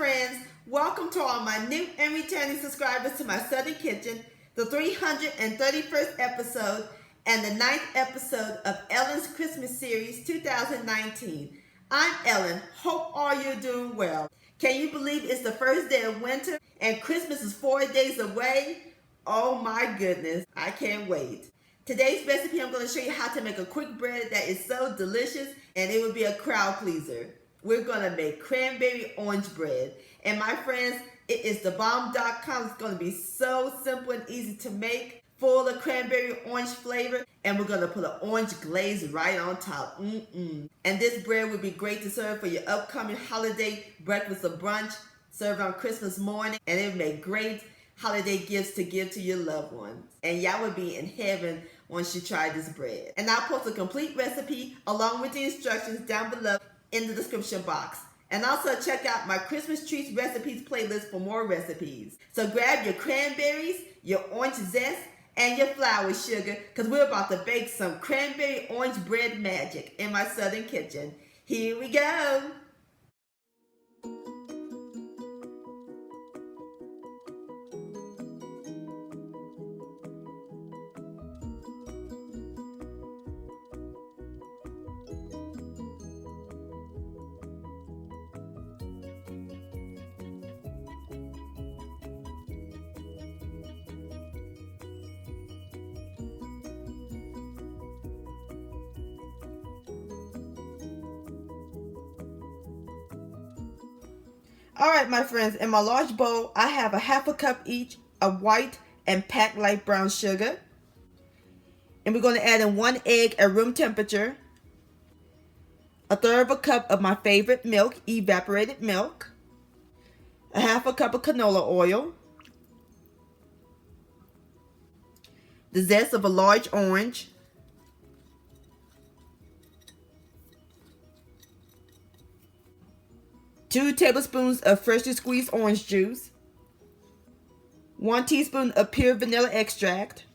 friends, welcome to all my new and returning subscribers to my Southern Kitchen, the 331st episode and the 9th episode of Ellen's Christmas Series 2019. I'm Ellen, hope all you're doing well. Can you believe it's the first day of winter and Christmas is 4 days away? Oh my goodness, I can't wait. Today's recipe, I'm going to show you how to make a quick bread that is so delicious and it will be a crowd pleaser. We're going to make cranberry orange bread. And my friends, it is thebomb.com. It's going to be so simple and easy to make, full of cranberry orange flavor. And we're going to put an orange glaze right on top. And this bread would be great to serve for your upcoming holiday breakfast or brunch, served on Christmas morning. And it would make great holiday gifts to give to your loved ones. And y'all would be in heaven once you try this bread. And I'll post a complete recipe along with the instructions down below in the description box. And also check out my Christmas treats recipes playlist for more recipes. So grab your cranberries, your orange zest, and your flour sugar, because we're about to bake some cranberry orange bread magic in my Southern kitchen. Here we go. Alright my friends, in my large bowl I have a half a cup each of white and packed light brown sugar. And we're going to add in 1 egg at room temperature, a third of a cup of my favorite milk, evaporated milk, a half a cup of canola oil, the zest of a large orange, two tablespoons of freshly squeezed orange juice, 1 teaspoon of pure vanilla extract,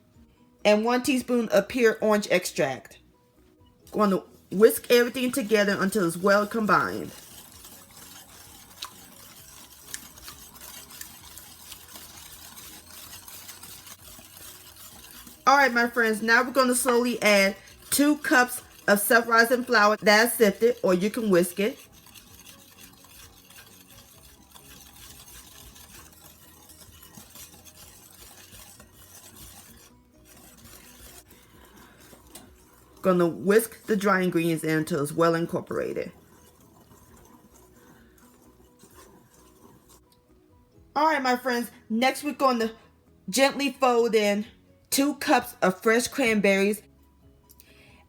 and 1 teaspoon of pure orange extract. Going to whisk everything together until it's well combined. Alright my friends, now we're going to slowly add 2 cups of self-rising flour that's sifted, or you can whisk it. Going to whisk the dry ingredients in until it's well incorporated. Alright my friends, next we're going to gently fold in 2 cups of fresh cranberries,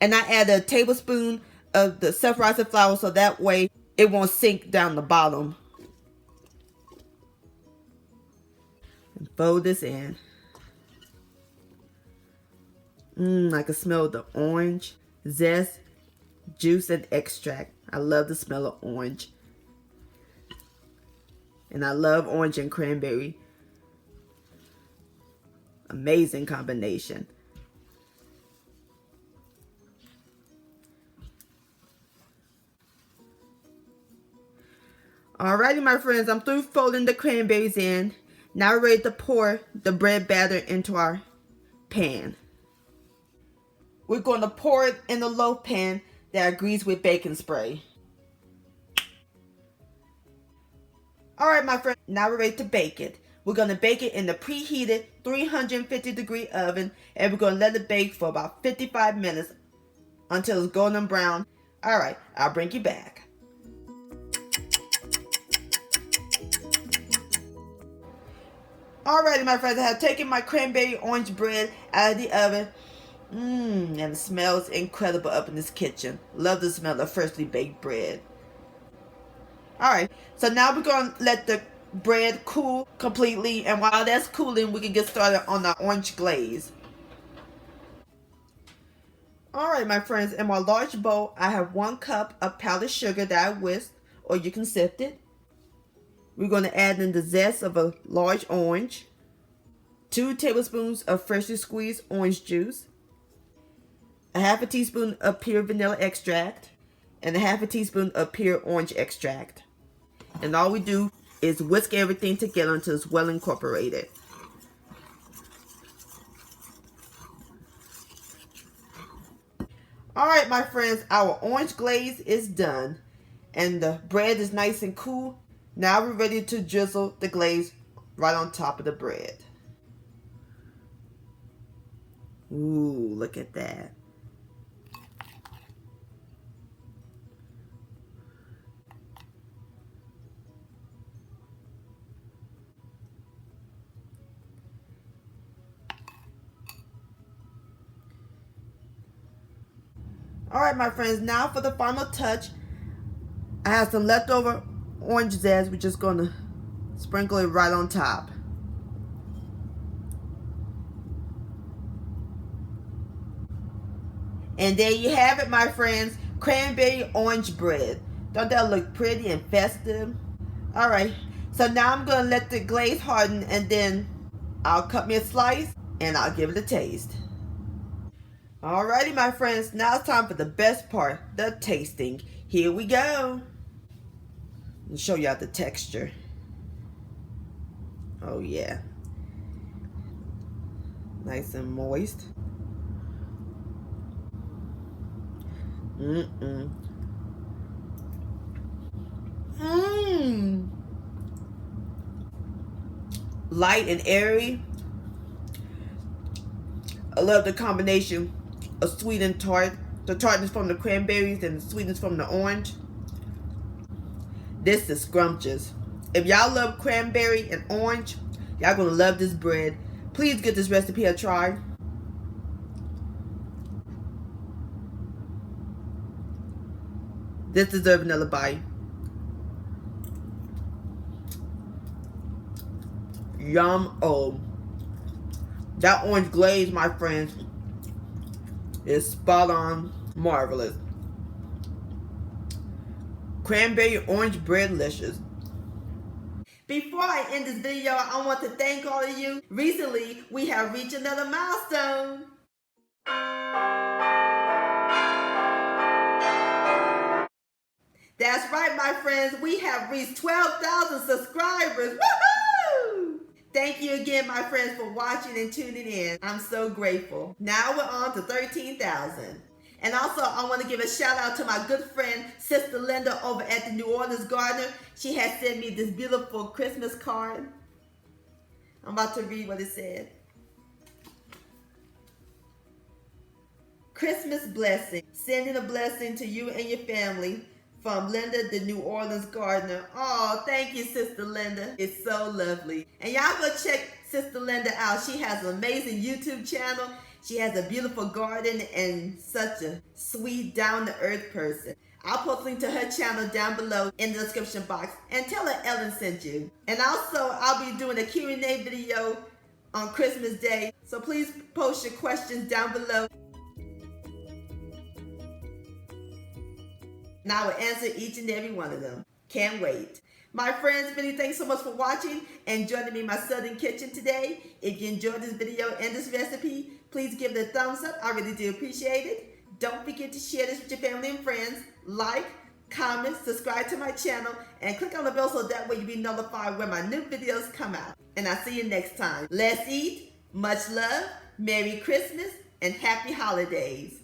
and I add a tablespoon of the self-rising flour so that way it won't sink down the bottom. And fold this in. I can smell the orange, zest, juice, and extract. I love the smell of orange. And I love orange and cranberry. Amazing combination. Alrighty my friends, I'm through folding the cranberries in. Now we're ready to pour the bread batter into our pan. We're going to pour it in the loaf pan that I greased with baking spray. Alright my friend, now we're ready to bake it. We're going to bake it in the preheated 350-degree oven, and we're going to let it bake for about 55 minutes until it's golden brown. Alright, I'll bring you back. Alrighty my friends, I have taken my cranberry orange bread out of the oven. And it smells incredible up in this kitchen. Love the smell of freshly baked bread. Alright, so now we're going to let the bread cool completely, and while that's cooling we can get started on our orange glaze. Alright my friends, in my large bowl I have 1 cup of powdered sugar that I whisked, or you can sift it. We're going to add in the zest of a large orange, 2 tablespoons of freshly squeezed orange juice, a half a teaspoon of pure vanilla extract, and a half a teaspoon of pure orange extract. And all we do is whisk everything together until it's well incorporated. Alright my friends, our orange glaze is done and the bread is nice and cool. Now we're ready to drizzle the glaze right on top of the bread. Ooh, look at that. Alright my friends, now for the final touch. I have some leftover orange zest. We're just going to sprinkle it right on top. And there you have it my friends, cranberry orange bread. Don't that look pretty and festive? Alright, so now I'm going to let the glaze harden and then I'll cut me a slice and I'll give it a taste. Alrighty my friends, now it's time for the best part, the tasting. Here we go. I'll show y'all the texture. Oh yeah. Nice and moist. Mmm. Light and airy. I love the combination of sweet and tart. The tartness from the cranberries and the sweetness from the orange. This is scrumptious. If y'all love cranberry and orange, y'all gonna love this bread. Please give this recipe a try. This deserves another bite. Yum. Oh, that orange glaze, my friends, is spot on, marvelous. Cranberry orange bread delicious. Before I end this video, I want to thank all of you. Recently, we have reached another milestone. That's right, my friends. We have reached 12,000 subscribers. Woohoo! Thank you again, my friends, for watching and tuning in. I'm so grateful. Now we're on to 13,000. And also, I want to give a shout out to my good friend, Sister Linda over at the New Orleans Gardener. She has sent me this beautiful Christmas card. I'm about to read what it said. Christmas blessing. Sending a blessing to you and your family from Linda, the New Orleans Gardener. Oh, thank you, Sister Linda. It's so lovely. And y'all go check Sister Linda out. She has an amazing YouTube channel. She has a beautiful garden and such a sweet, down-to-earth person. I'll post a link to her channel down below in the description box. And tell her Ellen sent you. And also, I'll be doing a Q&A video on Christmas Day. So please post your questions down below. And I will answer each and every one of them. Can't wait. My friends, many thanks so much for watching and joining me in my Southern Kitchen today. If you enjoyed this video and this recipe, please give it a thumbs up. I really do appreciate it. Don't forget to share this with your family and friends. Like, comment, subscribe to my channel, and click on the bell so that way you'll be notified when my new videos come out. And I'll see you next time. Let's eat. Much love. Merry Christmas and Happy Holidays.